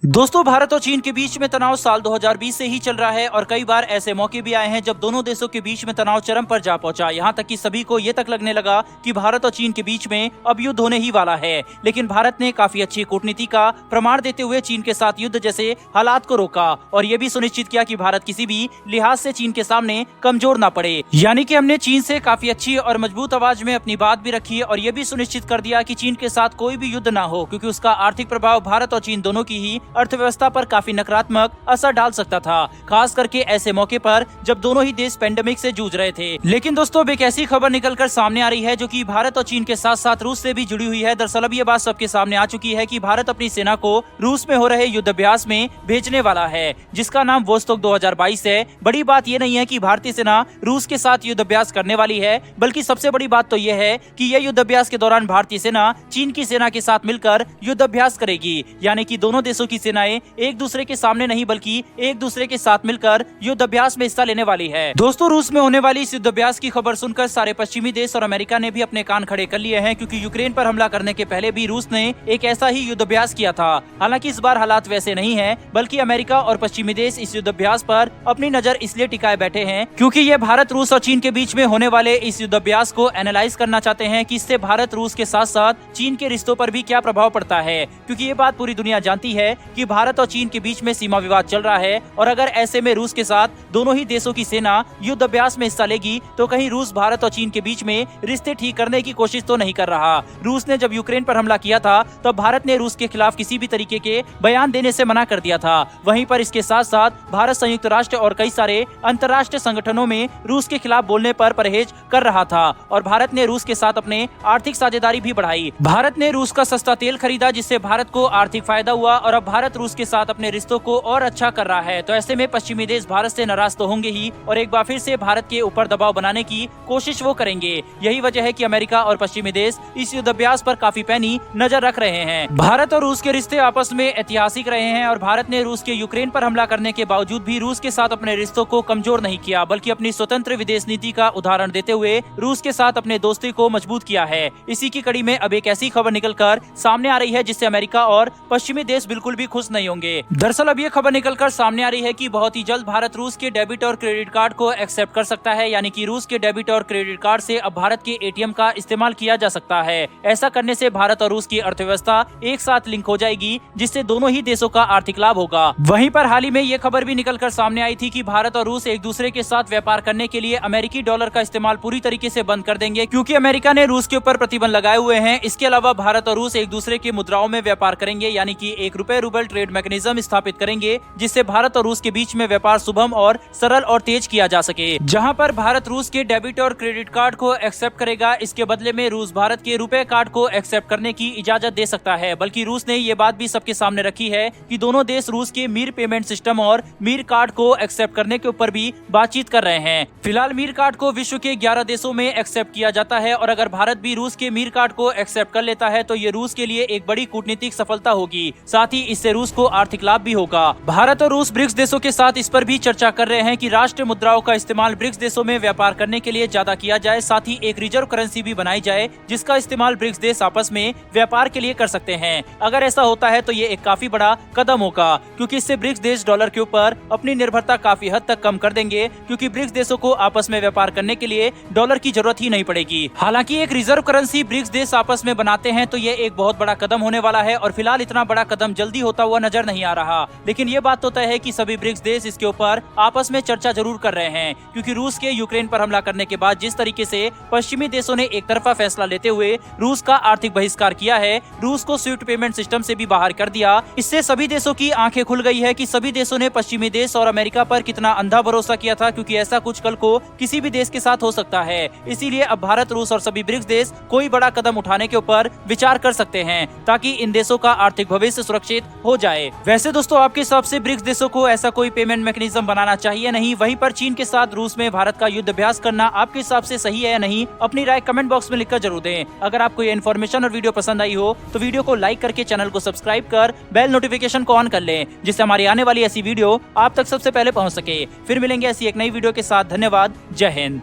दोस्तों, भारत और चीन के बीच में तनाव साल 2020 से ही चल रहा है और कई बार ऐसे मौके भी आए हैं जब दोनों देशों के बीच में तनाव चरम पर जा पहुंचा। यहां तक कि सभी को ये तक लगने लगा कि भारत और चीन के बीच में अब युद्ध होने ही वाला है। लेकिन भारत ने काफी अच्छी कूटनीति का प्रमाण देते हुए चीन के साथ युद्ध जैसे हालात को रोका और ये भी सुनिश्चित किया कि भारत किसी भी लिहाज से चीन के सामने कमजोर न पड़े। यानी कि हमने चीन से काफी अच्छी और मजबूत आवाज में अपनी बात भी रखी और ये भी सुनिश्चित कर दिया कि चीन के साथ कोई भी युद्ध न हो, क्योंकि उसका आर्थिक प्रभाव भारत और चीन दोनों की ही अर्थव्यवस्था पर काफी नकारात्मक असर डाल सकता था, खास करके ऐसे मौके पर जब दोनों ही देश पेंडेमिक से जूझ रहे थे। लेकिन दोस्तों, अब एक ऐसी खबर निकलकर सामने आ रही है जो कि भारत और चीन के साथ साथ रूस से भी जुड़ी हुई है। दरअसल अब ये बात सबके सामने आ चुकी है कि भारत अपनी सेना को रूस में हो रहे युद्ध अभ्यास में भेजने वाला है, जिसका नाम वोस्तोक 2022 है। बड़ी बात ये नहीं है कि भारतीय सेना रूस के साथ युद्ध अभ्यास करने वाली है, बल्कि सबसे बड़ी बात तो यह है कि यह युद्ध अभ्यास के दौरान भारतीय सेना चीन की सेना के साथ मिलकर युद्ध अभ्यास करेगी। यानी कि दोनों देशों की सेनाएं एक दूसरे के सामने नहीं बल्कि एक दूसरे के साथ मिलकर युद्ध अभ्यास में हिस्सा लेने वाली है। दोस्तों, रूस में होने वाली इस युद्ध अभ्यास की खबर सुनकर सारे पश्चिमी देश और अमेरिका ने भी अपने कान खड़े कर लिए हैं, क्योंकि यूक्रेन पर हमला करने के पहले भी रूस ने एक ऐसा ही युद्ध अभ्यास किया था। हालांकि इस बार हालात वैसे नहीं है, बल्कि अमेरिका और पश्चिमी देश इस युद्ध अभ्यास पर अपनी नजर इसलिए टिकाए बैठे हैं क्योंकि ये भारत, रूस और चीन के बीच में होने वाले इस युद्ध अभ्यास को एनालाइज करना चाहते हैं कि इससे भारत, रूस के साथ साथ चीन के रिश्तों पर भी क्या प्रभाव पड़ता है। क्योंकि ये बात पूरी दुनिया जानती है कि भारत और चीन के बीच में सीमा विवाद चल रहा है और अगर ऐसे में रूस के साथ दोनों ही देशों की सेना युद्ध अभ्यास में हिस्सा लेगी तो कहीं रूस भारत और चीन के बीच में रिश्ते ठीक करने की कोशिश तो नहीं कर रहा। रूस ने जब यूक्रेन पर हमला किया था तब भारत ने रूस के खिलाफ किसी भी तरीके के बयान देने से मना कर दिया था। वहीं पर इसके साथ साथ भारत संयुक्त राष्ट्र और कई सारे अंतर्राष्ट्रीय संगठनों में रूस के खिलाफ बोलने पर परहेज कर रहा था और भारत ने रूस के साथ अपने आर्थिक साझेदारी भी बढ़ाई। भारत ने रूस का सस्ता तेल खरीदा, जिससे भारत को आर्थिक फायदा हुआ और अब भारत रूस के साथ अपने रिश्तों को और अच्छा कर रहा है। तो ऐसे में पश्चिमी देश भारत से नाराज तो होंगे ही और एक बार फिर से भारत के ऊपर दबाव बनाने की कोशिश वो करेंगे। यही वजह है कि अमेरिका और पश्चिमी देश इस युद्ध अभ्यास पर काफी पैनी नजर रख रहे हैं। भारत और रूस के रिश्ते आपस में ऐतिहासिक रहे हैं और भारत ने रूस के यूक्रेन पर हमला करने के बावजूद भी रूस के साथ अपने रिश्तों को कमजोर नहीं किया, बल्कि अपनी स्वतंत्र विदेश नीति का उदाहरण देते हुए रूस के साथ अपने दोस्ती को मजबूत किया है। इसी की कड़ी में अब एक ऐसी खबर निकलकर सामने आ रही है जिससे अमेरिका और पश्चिमी देश बिल्कुल भी खुश नहीं होंगे। दरअसल अब ये खबर निकलकर सामने आ रही है कि बहुत ही जल्द भारत रूस के डेबिट और क्रेडिट कार्ड को एक्सेप्ट कर सकता है। यानी कि रूस के डेबिट और क्रेडिट कार्ड से अब भारत के एटीएम का इस्तेमाल किया जा सकता है। ऐसा करने से भारत और रूस की अर्थव्यवस्था एक साथ लिंक हो जाएगी, जिससे दोनों ही देशों का आर्थिक लाभ होगा। वहीं पर हाल ही में ये खबर भी निकलकर सामने आई थी कि भारत और रूस एक दूसरे के साथ व्यापार करने के लिए अमेरिकी डॉलर का इस्तेमाल पूरी तरीके से बंद कर देंगे, क्योंकि अमेरिका ने रूस के ऊपर प्रतिबंध लगाए हुए हैं। इसके अलावा भारत और रूस एक दूसरे की मुद्राओं में व्यापार करेंगे, यानी कि एक रुपए रूबल ट्रेड मैकेनिज्म स्थापित करेंगे, जिससे भारत और रूस के बीच में व्यापार सुगम और सरल और तेज किया जा सके। जहां पर भारत रूस के डेबिट और क्रेडिट कार्ड को एक्सेप्ट करेगा, इसके बदले में रूस भारत के रुपए कार्ड को एक्सेप्ट करने की इजाजत दे सकता है। बल्कि रूस ने ये बात भी सबके सामने रखी है कि दोनों देश रूस के मीर पेमेंट सिस्टम और मीर कार्ड को एक्सेप्ट करने के ऊपर भी बातचीत कर रहे हैं। फिलहाल मीर कार्ड को विश्व के 11 देशों में एक्सेप्ट किया जाता है और अगर भारत भी रूस के मीर कार्ड को एक्सेप्ट कर लेता है तो ये रूस के लिए एक बड़ी कूटनीतिक सफलता होगी। साथ ही इससे रूस को आर्थिक लाभ भी होगा। भारत और रूस ब्रिक्स देशों के साथ इस पर भी चर्चा कर रहे हैं कि राष्ट्रीय मुद्राओं का इस्तेमाल ब्रिक्स देशों में व्यापार करने के लिए ज्यादा किया जाए। साथ ही एक रिजर्व करेंसी भी बनाई जाए जिसका इस्तेमाल ब्रिक्स देश आपस में व्यापार के लिए कर सकते हैं। अगर ऐसा होता है तो ये एक काफी बड़ा कदम होगा, क्योंकि इससे ब्रिक्स देश डॉलर के ऊपर अपनी निर्भरता काफी हद तक कम कर देंगे, क्योंकि ब्रिक्स देशों को आपस में व्यापार करने के लिए डॉलर की जरूरत ही नहीं पड़ेगी। हालांकि एक रिजर्व करेंसी ब्रिक्स देश आपस में बनाते हैं तो ये एक बहुत बड़ा कदम होने वाला है और फिलहाल इतना बड़ा कदम जल्दी होता हुआ नजर नहीं आ रहा। लेकिन ये बात तो तय है कि सभी ब्रिक्स देश इसके ऊपर आपस में चर्चा जरूर कर रहे हैं, क्योंकि रूस के यूक्रेन पर हमला करने के बाद जिस तरीके से पश्चिमी देशों ने एक तरफा फैसला लेते हुए रूस का आर्थिक बहिष्कार किया है, रूस को स्विफ्ट पेमेंट सिस्टम से भी बाहर कर दिया, इससे सभी देशों की आंखें खुल गई है कि सभी देशों ने पश्चिमी देश और अमेरिका पर कितना अंधा भरोसा किया था, क्योंकि ऐसा कुछ कल को किसी भी देश के साथ हो सकता है। इसीलिए अब भारत, रूस और सभी ब्रिक्स देश कोई बड़ा कदम उठाने के ऊपर विचार कर सकते हैं, ताकि इन देशों का आर्थिक भविष्य सुरक्षित हो जाए। वैसे दोस्तों, आपके हिसाब से ब्रिक्स देशों को ऐसा कोई पेमेंट मैकेनिज्म बनाना चाहिए नहीं? वहीं पर चीन के साथ रूस में भारत का युद्ध अभ्यास करना आपके हिसाब से सही है या नहीं? अपनी राय कमेंट बॉक्स में लिखकर जरूर दें। अगर आपको ये इन्फॉर्मेशन और वीडियो पसंद आई हो तो वीडियो को लाइक करके चैनल को सब्सक्राइब कर बेल नोटिफिकेशन को ऑन कर लें, जिससे हमारी आने वाली ऐसी वीडियो आप तक सबसे पहले पहुंच सके। फिर मिलेंगे ऐसी एक नई वीडियो के साथ। धन्यवाद। जय हिंद।